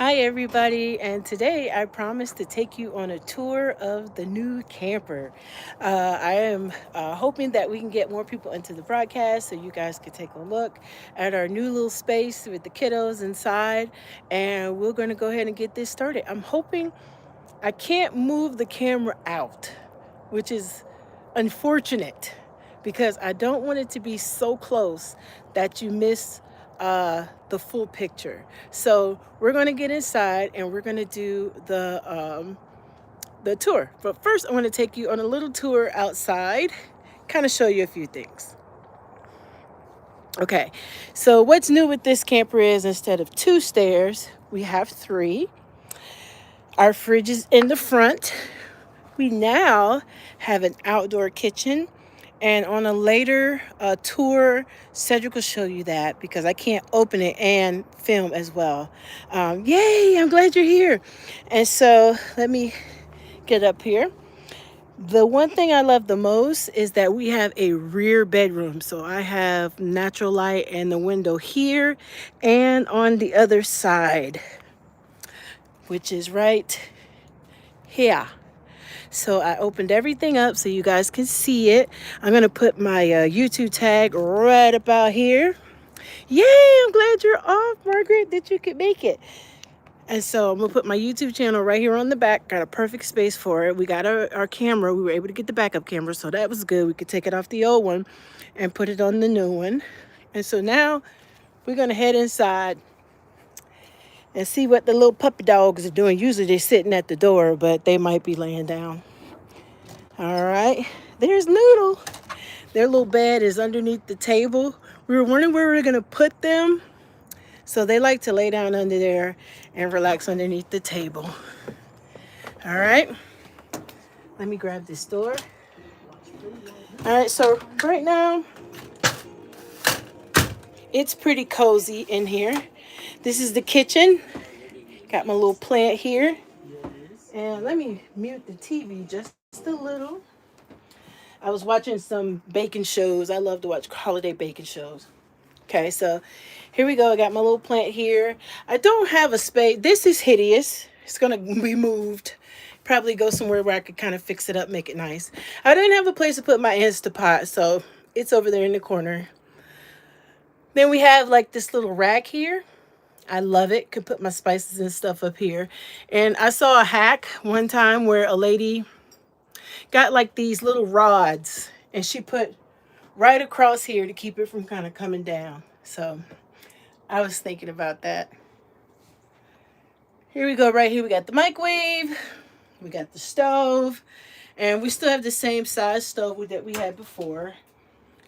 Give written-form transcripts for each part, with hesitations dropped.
Hi, everybody, and today I promise to take you on a tour of the new camper. I am hoping that we can get more people into the broadcast so you guys can take a look at our new little space with the kiddos inside, and we're going to go ahead and get this started. I'm hoping I can't move the camera out, which is unfortunate because I don't want it to be so close that you miss the full picture. So we're going to get inside and we're going to do the tour. But first, I want to take you on a little tour outside, kind of show you a few things. Okay, so what's new with this camper is instead of two stairs, we have three. Our fridge is in the front. We now have an outdoor kitchen. And on a later tour, Cedric will show you that because I can't open it and film as well. Yay, I'm glad you're here. And so let me get up here. The one thing I love the most is that we have a rear bedroom. So I have natural light and the window here and on the other side, which is right here. So I opened everything up so you guys can see it. I'm going to put my YouTube tag right about here. Yay, I'm glad you're off, Margaret, that you could make it. And so I'm going to put my YouTube channel right here on the back. Got a perfect space for it. We got our camera. We were able to get the backup camera, so that was good. We could take it off the old one and put it on the new one. And so now we're going to head inside and see what the little puppy dogs are doing. Usually they're sitting at the door, but they might be laying down. All right, there's Noodle. Their little bed is underneath the table. We were wondering where we were gonna put them. So they like to lay down under there and relax underneath the table. All right, let me grab this door. All right, so right now, it's pretty cozy in here. This is the kitchen. Got my little plant here. And let me mute the TV just a little. I was watching some baking shows. I love to watch holiday baking shows. Okay, so here we go. I got my little plant here. I don't have a space. This is hideous. It's going to be moved. Probably go somewhere where I could kind of fix it up, make it nice. I didn't have a place to put my Instapot, so it's over there in the corner. Then we have like this little rack here. I love it. Could put my spices and stuff up here. And I saw a hack one time where a lady got like these little rods and she put right across here to keep it from kind of coming down. So I was thinking about that. Here we go. Right here we got the microwave, we got the stove, and we still have the same size stove that we had before.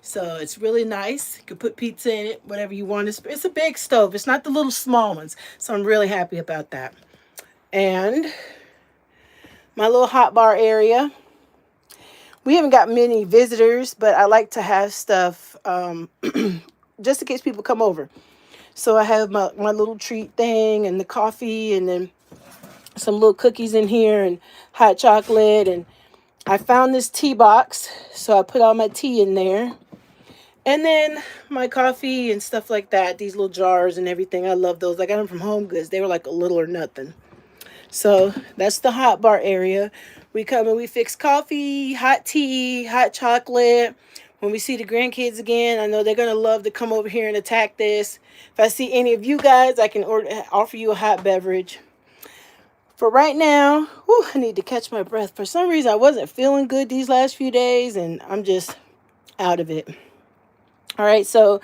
So it's really nice. You can put pizza in it, whatever you want. It's a big stove. It's not the little small ones. So I'm really happy about that. And my little hot bar area. We haven't got many visitors, but I like to have stuff just in case people come over. So I have my little treat thing and the coffee and then some little cookies in here and hot chocolate. And I found this tea box, so I put all my tea in there. And then my coffee and stuff like that, these little jars and everything. I love those. I got them from Home Goods. They were like a little or nothing. So that's the hot bar area. We come and we fix coffee, hot tea, hot chocolate. When we see the grandkids again, I know they're going to love to come over here and attack this. If I see any of you guys, I can offer you a hot beverage. For right now, I need to catch my breath. For some reason, I wasn't feeling good these last few days, and I'm just out of it. All right, so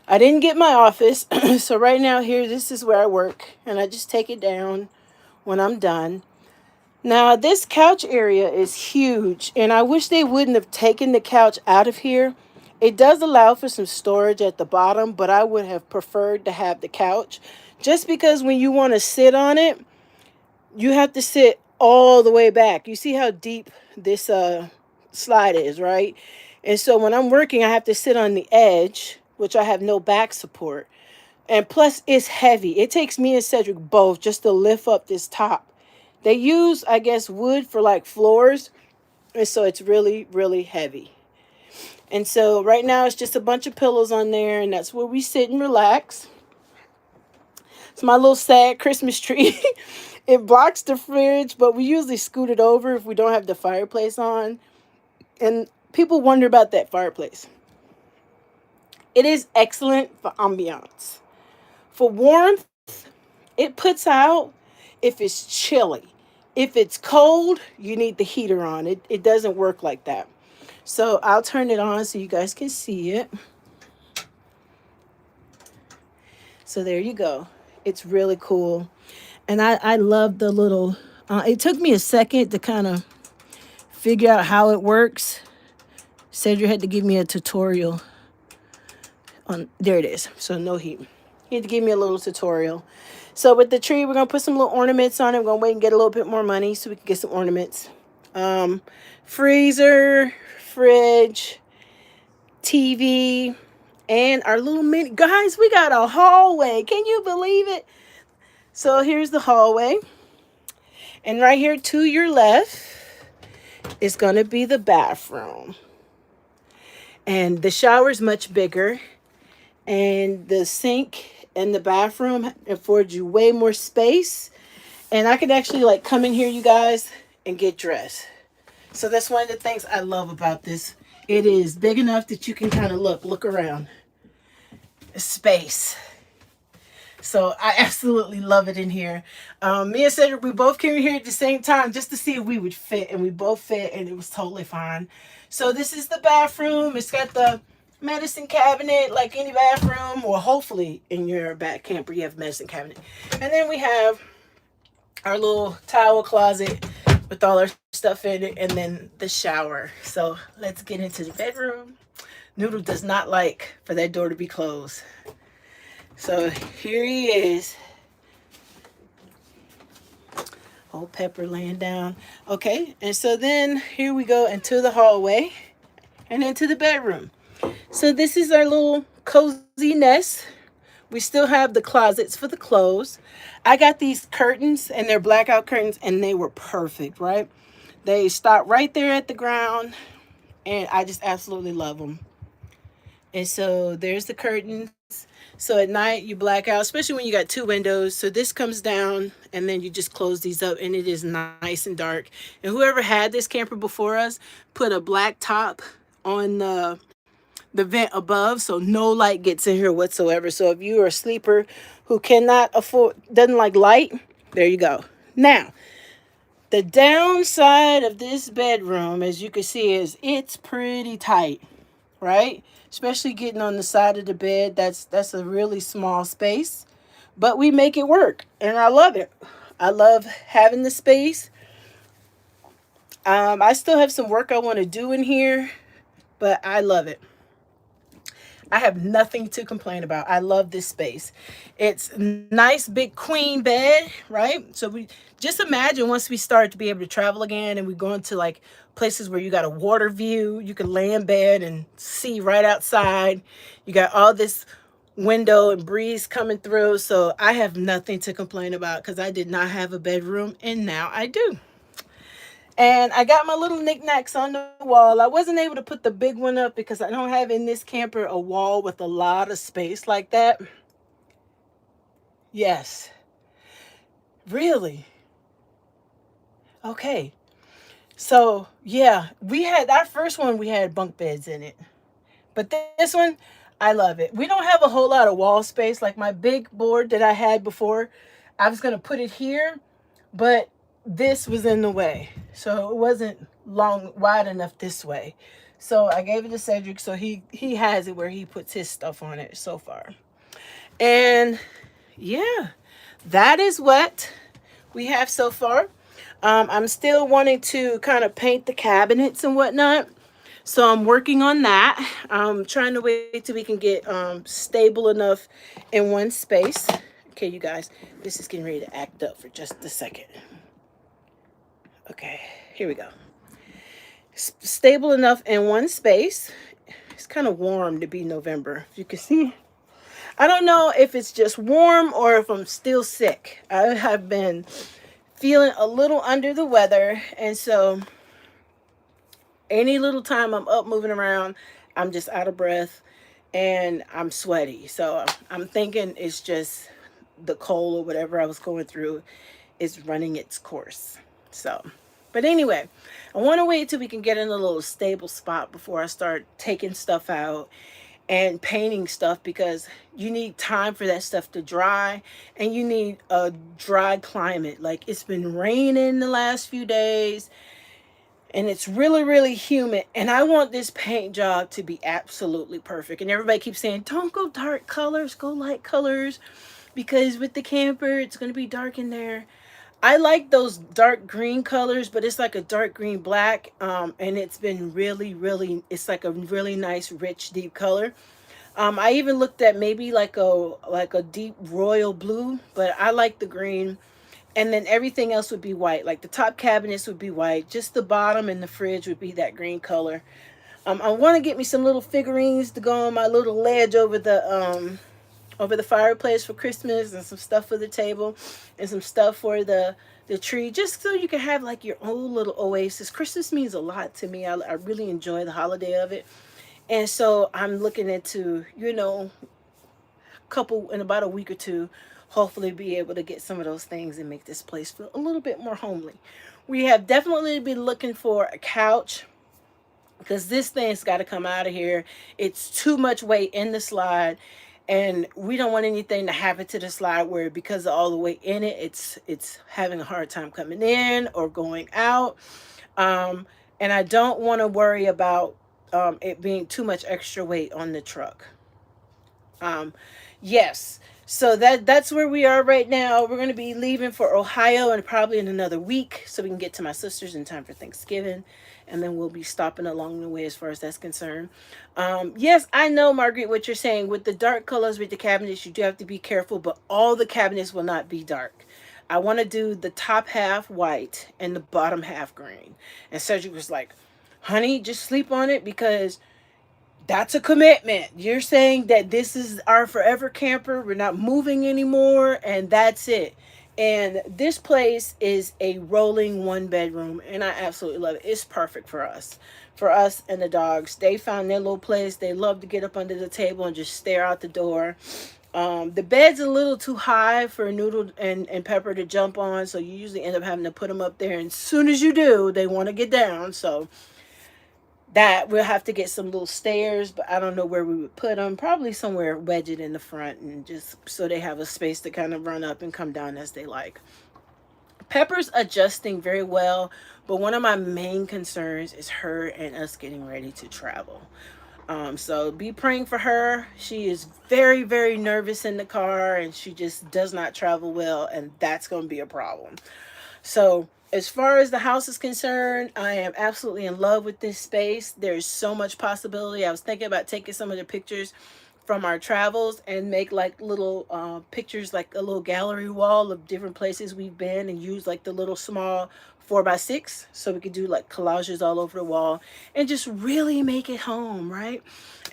I didn't get my office. So right now here, this is where I work, and I just take it down when I'm done. Now, this couch area is huge, and I wish they wouldn't have taken the couch out of here. It does allow for some storage at the bottom, but I would have preferred to have the couch just because when you want to sit on it, you have to sit all the way back. You see how deep this slide is, right? And so when I'm working, I have to sit on the edge, which I have no back support. And plus, it's heavy. It takes me and Cedric both just to lift up this top. They use, I guess, wood for like floors. And so it's really, really heavy. And so right now it's just a bunch of pillows on there. And that's where we sit and relax. It's my little sad Christmas tree. It blocks the fridge, but we usually scoot it over if we don't have the fireplace on. And people wonder about that fireplace. It is excellent for ambiance. For warmth, it puts out if it's chilly. If it's cold, you need the heater on. It doesn't work like that. So I'll turn it on so you guys can see it. So there you go. It's really cool. And I love the little, it took me a second to kind of figure out how it works. Cedric had to give me a tutorial on, there it is. So no heat. He had to give me a little tutorial. So with the tree, we're going to put some little ornaments on it. We're going to wait and get a little bit more money so we can get some ornaments. Freezer, fridge, TV, and our little mini, guys, we got a hallway. Can you believe it? So here's the hallway. And right here to your left is going to be the bathroom. And the shower's much bigger. And the sink and the bathroom affords you way more space. And I could actually like come in here, you guys, and get dressed. So that's one of the things I love about this. It is big enough that you can kind of look around. Space. So I absolutely love it in here. Me and Cedric, we both came here at the same time just to see if we would fit. And we both fit and it was totally fine. So this is the bathroom. It's got the medicine cabinet like any bathroom, or hopefully in your back camper you have a medicine cabinet. And then we have our little towel closet with all our stuff in it, and then the shower. So let's get into the bedroom. Noodle does not like for that door to be closed. So here he is. Old Pepper laying down. Okay, and so then here we go into the hallway and into the bedroom. So this is our little cozy nest. We still have the closets for the clothes. I got these curtains, and they're blackout curtains, and they were perfect, right? They stop right there at the ground, and I just absolutely love them. And so there's the curtains. So at night you black out, especially when you got two windows. So this comes down, and then you just close these up, and it is nice and dark. And whoever had this camper before us put a black top on the vent above, so no light gets in here whatsoever. So if you are a sleeper who doesn't like light, there you go. Now, the downside of this bedroom, as you can see, is it's pretty tight, right? Especially getting on the side of the bed. That's a really small space, but we make it work, and I love it. I love having the space. I still have some work I want to do in here, but I love it. I have nothing to complain about. I love this space. It's nice big queen bed, right? So we just imagine once we start to be able to travel again, and we go into like places where you got a water view, you can lay in bed and see right outside. You got all this window and breeze coming through. So I have nothing to complain about because I did not have a bedroom, and now I do. And I got my little knickknacks on the wall. I wasn't able to put the big one up because I don't have in this camper a wall with a lot of space like that. Yes. Really? Okay. So, yeah, we had our first one, we had bunk beds in it. But this one, I love it. We don't have a whole lot of wall space. Like my big board that I had before, I was going to put it here, but this was in the way, so it wasn't wide enough this way. So I gave it to Cedric, so he has it where he puts his stuff on it so far. And yeah, that is what we have so far. I'm still wanting to kind of paint the cabinets and whatnot, so I'm working on that. I'm trying to wait till we can get stable enough in one space. Okay, you guys, this is getting ready to act up for just a second. Okay, here we go. Stable enough in one space. It's kind of warm to be November. If you can see, I don't know if it's just warm or if I'm still sick. I have been feeling a little under the weather, and so any little time I'm up moving around, I'm just out of breath and I'm sweaty. So I'm thinking it's just the cold or whatever I was going through is running its course. So, but anyway, I want to wait till we can get in a little stable spot before I start taking stuff out and painting stuff, because you need time for that stuff to dry, and you need a dry climate. Like, it's been raining the last few days and it's really, really humid, and I want this paint job to be absolutely perfect. And everybody keeps saying, don't go dark colors, go light colors, because with the camper it's going to be dark in there. I like those dark green colors, but it's like a dark green black, and it's been really, really, it's like a really nice, rich, deep color. I even looked at maybe like a deep royal blue, but I like the green. And then everything else would be white. Like the top cabinets would be white. Just the bottom and the fridge would be that green color. I want to get me some little figurines to go on my little ledge over the fireplace for Christmas, and some stuff for the table, and some stuff for the tree, just so you can have like your own little oasis. Christmas means a lot to me. I really enjoy the holiday of it. And so I'm looking into, couple in about a week or two, hopefully be able to get some of those things and make this place feel a little bit more homely. We have definitely been looking for a couch, because this thing's got to come out of here. It's too much weight in the slide, and we don't want anything to happen to the slide where, because of all the weight in it, it's having a hard time coming in or going out. And I don't want to worry about it being too much extra weight on the truck. Yes. So that's where we are right now. We're going to be leaving for Ohio and probably in another week, so we can get to my sister's in time for Thanksgiving, and then we'll be stopping along the way as far as that's concerned. Yes, I know, Margaret, what you're saying with the dark colors with the cabinets. You do have to be careful, but all the cabinets will not be dark. I want to do the top half white and the bottom half green. And Cedric was like, "Honey, just sleep on it, because that's a commitment. You're saying that this is our forever camper. We're not moving anymore, and that's it." And this place is a rolling 1 bedroom, and I absolutely love it. It's perfect for us and the dogs. They found their little place. They love to get up under the table and just stare out the door. The bed's a little too high for Noodle and Pepper to jump on, so you usually end up having to put them up there. And as soon as you do, they want to get down. So that we'll have to get some little stairs, but I don't know where we would put them. Probably somewhere wedge it in the front, and just so they have a space to kind of run up and come down as they like. Pepper's adjusting very well, but one of my main concerns is her and us getting ready to travel. So be praying for her. She is very, very nervous in the car, and she just does not travel well, and that's going to be a problem. So as far as the house is concerned, I am absolutely in love with this space. There's so much possibility. I was thinking about taking some of the pictures from our travels and make like little pictures, like a little gallery wall of different places we've been, and use like the little small 4x6, so we could do like collages all over the wall and just really make it home, right?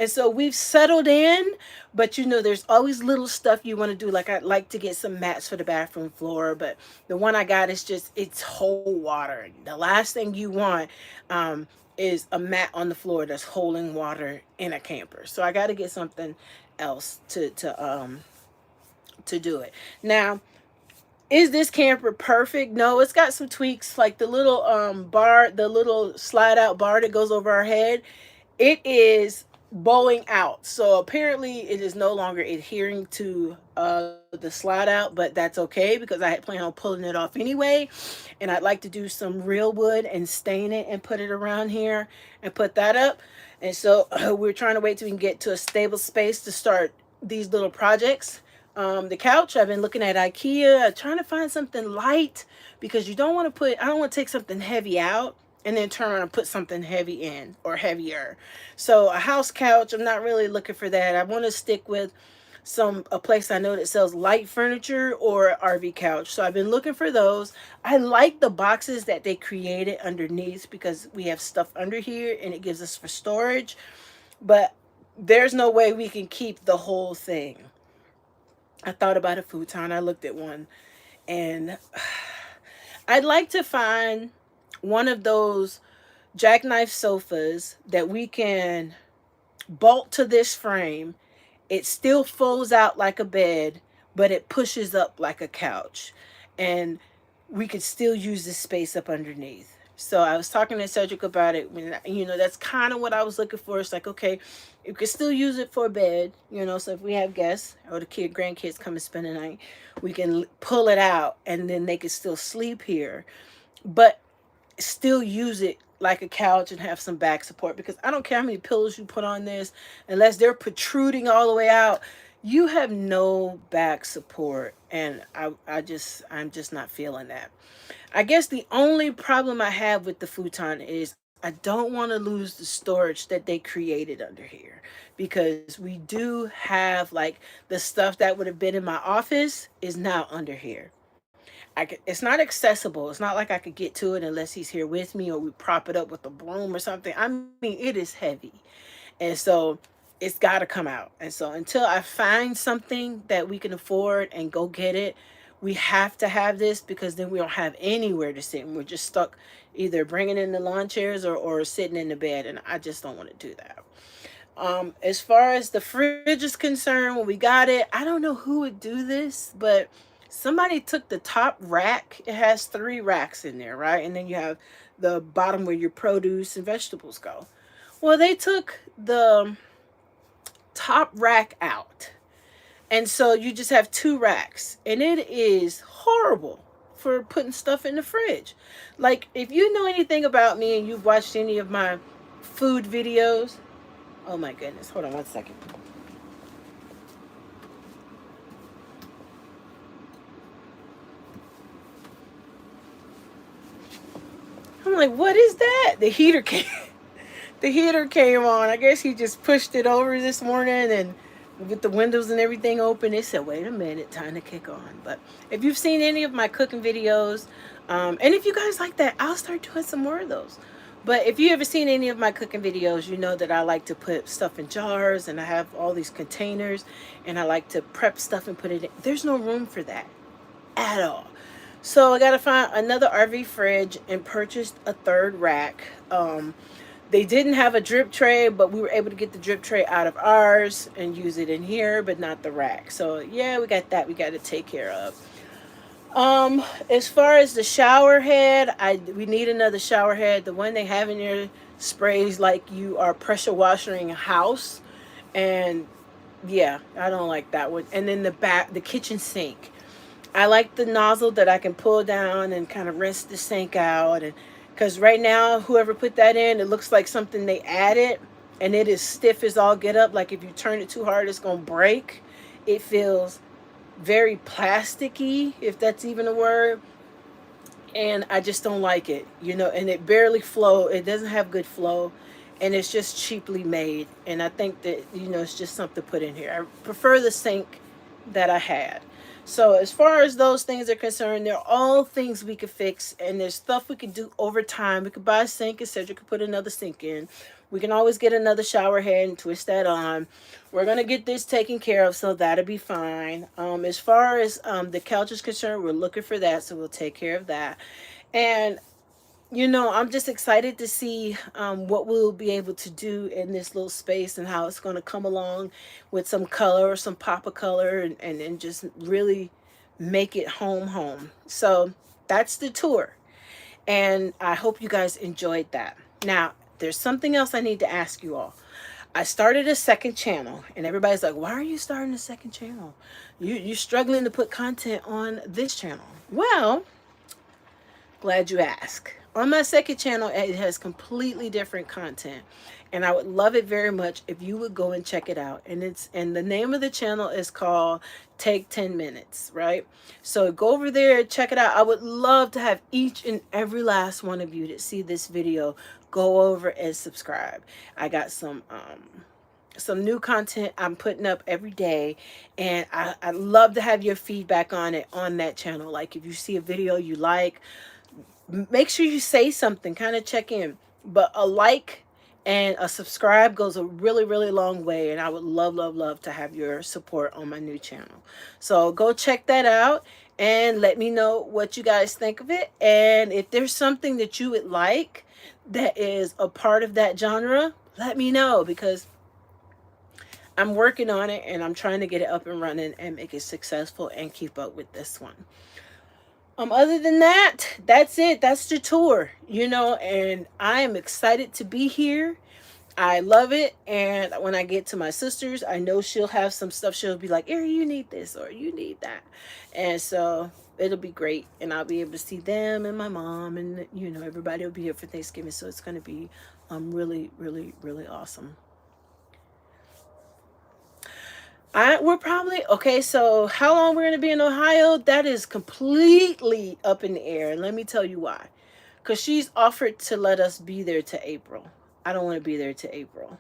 And so we've settled in, but there's always little stuff you want to do. Like, I'd like to get some mats for the bathroom floor, but the one I got is just, it's whole water. The last thing you want is a mat on the floor that's holding water in a camper. So I got to get something else to do it. Now, is this camper perfect? No, it's got some tweaks, like the little bar, the little slide out bar that goes over our head. It is bowing out, so apparently it is no longer adhering to the slide out, but that's okay, because I had planned on pulling it off anyway, and I'd like to do some real wood and stain it and put it around here and put that up. And so we're trying to wait till we can get to a stable space to start these little projects. The couch, I've been looking at IKEA, trying to find something light, because I don't want to take something heavy out and then turn around and put something heavy in, or heavier. So a house couch, I'm not really looking for that. I want to stick with a place I know that sells light furniture or RV couch. So I've been looking for those. I like the boxes that they created underneath, because we have stuff under here and it gives us for storage, but there's no way we can keep the whole thing. I thought about a futon. I looked at one, and I'd like to find one of those jackknife sofas that we can bolt to this frame. It still folds out like a bed, but it pushes up like a couch, and we could still use this space up underneath. So I was talking to Cedric about it. When that's kind of what I was looking for. It's like, okay, you could still use it for a bed. So if we have guests or the grandkids come and spend the night, we can pull it out, and then they could still sleep here, but still use it like a couch and have some back support, because I don't care how many pillows you put on this, unless they're protruding all the way out, you have no back support. And I'm just not feeling that. I guess the only problem I have with the futon is I don't want to lose the storage that they created under here, because we do have like the stuff that would have been in my office is now under here. It's not accessible. It's not like I could get to it unless he's here with me, or we prop it up with a broom or something. I mean, it is heavy. And so it's got to come out. And so until I find something that we can afford and go get it, we have to have this, because then we don't have anywhere to sit. And we're just stuck either bringing in the lawn chairs, or sitting in the bed. And I just don't want to do that. As far as the fridge is concerned, when we got it, I don't know who would do this, but somebody took the top rack. It has 3 racks in there, right? And then you have the bottom where your produce and vegetables go. Well, they took the top rack out. And so you just have 2 racks. And it is horrible for putting stuff in the fridge. Like, if you know anything about me and you've watched any of my food videos, oh my goodness, hold on one second. I'm like, what is that? The heater came. The heater came on. I guess he just pushed it over this morning, and with the windows and everything open, they said, wait a minute, time to kick on. But if you've seen any of my cooking videos, and if you guys like that, I'll start doing some more of those. But if you ever seen any of my cooking videos, you know that I like to put stuff in jars, and I have all these containers, and I like to prep stuff and put it in. There's no room for that at all. So I got to find another RV fridge and purchased a 3rd rack. They didn't have a drip tray, but we were able to get the drip tray out of ours and use it in here, but not the rack. So yeah, we got that we got to take care of. As far as the shower head, we need another shower head. The one they have in there sprays like you are pressure washing a house, and yeah, I don't like that one. And then the kitchen sink, I like the nozzle that I can pull down and kind of rinse the sink out. And because right now, whoever put that in, it looks like something they added, and it is stiff as all get up. Like if you turn it too hard, it's going to break. It feels very plasticky, if that's even a word. And I just don't like it, and it barely flow. It doesn't have good flow, and it's just cheaply made. And I think that, it's just something put in here. I prefer the sink that I had. So as far as those things are concerned, they're all things we could fix, and there's stuff we could do over time. We could buy a sink, and Cedric could put another sink in. We can always get another shower head and twist that on. We're going to get this taken care of, so that'll be fine. As far as the couch is concerned, we're looking for that, so we'll take care of that. And I'm just excited to see what we'll be able to do in this little space, and how it's going to come along with some color or some pop of color, and just really make it home. So that's the tour. And I hope you guys enjoyed that. Now, there's something else I need to ask you all. I started a 2nd channel, and everybody's like, why are you starting a 2nd channel? You're struggling to put content on this channel. Well, glad you asked. On my 2nd channel, it has completely different content, and I would love it very much if you would go and check it out. And the name of the channel is called Take 10 Minutes, right? So go over there, check it out. I would love to have each and every last one of you that see this video go over and subscribe. I got some new content I'm putting up every day, and I love to have your feedback on it on that channel. Like if you see a video you like, make sure you say something, kind of check in. But a like and a subscribe goes a really, really long way, and I would love to have your support on my new channel. So go check that out and let me know what you guys think of it. And if there's something that you would like that is a part of that genre, let me know, because I'm working on it, and I'm trying to get it up and running and make it successful and keep up with this one. Other than that, that's it. That's the tour, and I am excited to be here. I love it. And when I get to my sister's, I know she'll have some stuff. She'll be like, Ari, you need this or you need that. And so it'll be great. And I'll be able to see them and my mom, and, everybody will be here for Thanksgiving. So it's going to be really, really, really awesome. We're probably okay. So how long we're gonna be in Ohio? That is completely up in the air, and let me tell you why. Cause she's offered to let us be there to April. I don't want to be there to April.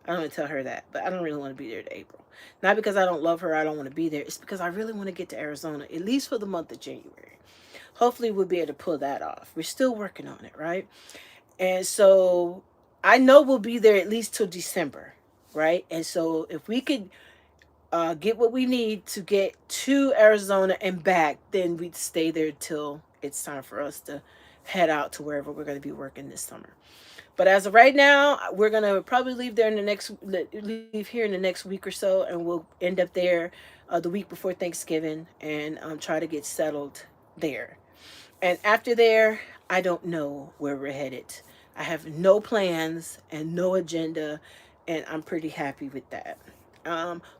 I don't want to tell her that, but I don't really want to be there to April. Not because I don't love her. I don't want to be there. It's because I really want to get to Arizona at least for the month of January. Hopefully, we'll be able to pull that off. We're still working on it, right? And so I know we'll be there at least till December, right? And so if we could get what we need to get to Arizona and back, then we'd stay there till it's time for us to head out to wherever we're going to be working this summer. But as of right now, we're going to probably leave here in the next week or so, and we'll end up there the week before Thanksgiving and try to get settled there. And after there, I don't know where we're headed. I have no plans and no agenda, and I'm pretty happy with that.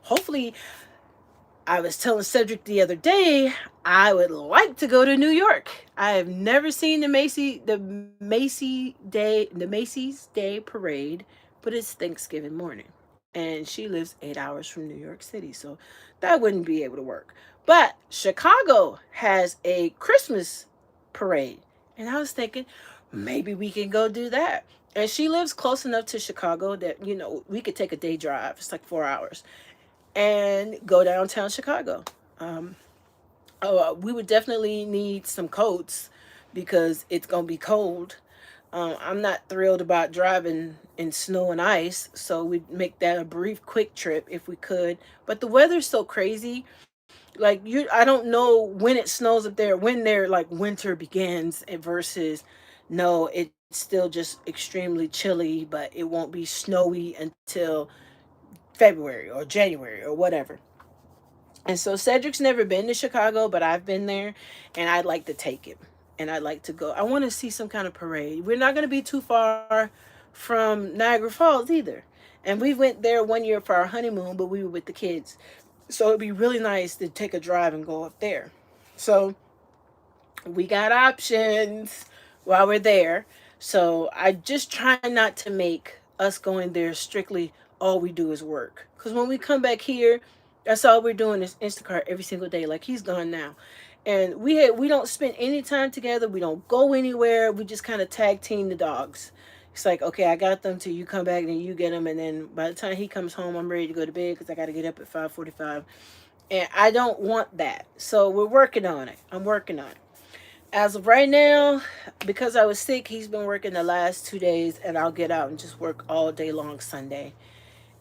Hopefully, I was telling Cedric the other day, I would like to go to New York. I have never seen the Macy's Day Parade, but it's Thanksgiving morning, and she lives 8 hours from New York City, so that wouldn't be able to work. But Chicago has a Christmas parade, and I was thinking maybe we can go do that. And she lives close enough to Chicago that, we could take a day drive. It's like 4 hours and go downtown Chicago. We would definitely need some coats because it's going to be cold. I'm not thrilled about driving in snow and ice, so we'd make that a brief, quick trip if we could. But the weather's so crazy. Like I don't know when it snows up there, when their like winter begins, versus no, it's still just extremely chilly, but it won't be snowy until February or January or whatever. And so Cedric's never been to Chicago, but I've been there, and I'd like to take him. And I'd like to go. I want to see some kind of parade. We're not going to be too far from Niagara Falls either. And we went there one year for our honeymoon, but we were with the kids. So it'd be really nice to take a drive and go up there. So we got options while we're there. So I just try not to make us going there strictly all we do is work. Because when we come back here, that's all we're doing is Instacart every single day. Like he's gone now. And we don't spend any time together. We don't go anywhere. We just kind of tag team the dogs. It's like, okay, I got them till you come back, and then you get them, and then by the time he comes home, I'm ready to go to bed because I got to get up at 5:45, and I don't want that. So we're working on it. I'm working on it. As of right now, because I was sick, he's been working the last 2 days, and I'll get out and just work all day long Sunday,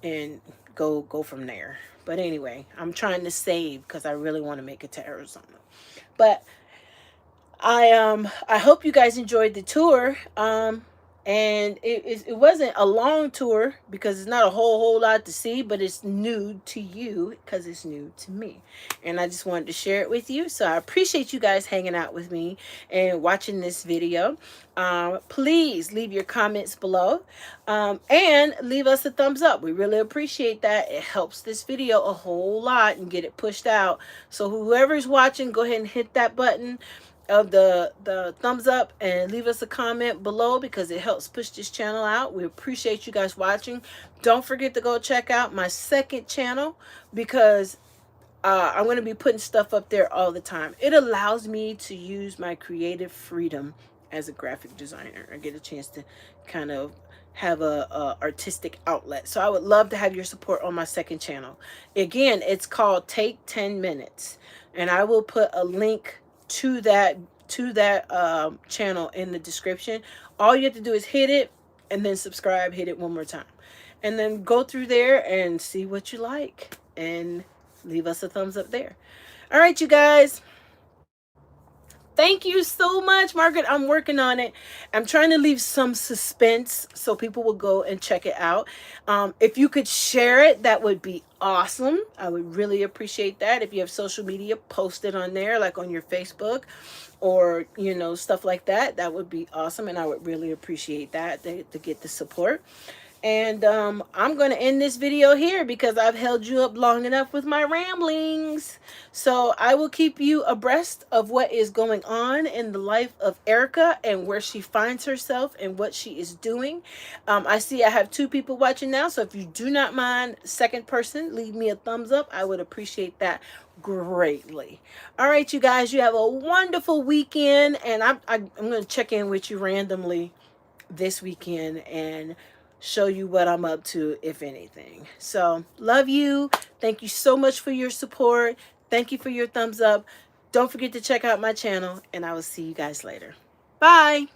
and go from there. But anyway, I'm trying to save because I really want to make it to Arizona. But I hope you guys enjoyed the tour. And it wasn't a long tour because it's not a whole lot to see, but it's new to you because it's new to me, and I just wanted to share it with you. So I appreciate you guys hanging out with me and watching this video. Please leave your comments below, and leave us a thumbs up. We really appreciate that. It helps this video a whole lot and get it pushed out. So whoever's watching, go ahead and hit that button of the thumbs up and leave us a comment below because it helps push this channel out. We appreciate you guys watching. Don't forget to go check out my second channel because I'm going to be putting stuff up there all the time. It allows me to use my creative freedom as a graphic designer. I get a chance to kind of have a artistic outlet. So I would love to have your support on my second channel. Again, it's called Take 10 Minutes, and I will put a link to that channel in the description. All you have to do is hit it and then subscribe. Hit it one more time, and then go through there and see what you like and leave us a thumbs up there. All right, you guys, Thank you so much, Margaret. I'm working on it. I'm trying to leave some suspense so people will go and check it out. If you could share it, that would be awesome. I would really appreciate that. If you have social media, post it on there, like on your Facebook or, stuff like that. That would be awesome. And I would really appreciate that to get the support. And I'm going to end this video here because I've held you up long enough with my ramblings. So I will keep you abreast of what is going on in the life of Erica and where she finds herself and what she is doing. I see I have 2 people watching now. So if you do not mind, second person, leave me a thumbs up. I would appreciate that greatly. All right, you guys, you have a wonderful weekend. And I'm going to check in with you randomly this weekend and show you what I'm up to, if anything. So, love you. Thank you so much for your support. Thank you for your thumbs up. Don't forget to check out my channel, and I will see you guys later. Bye.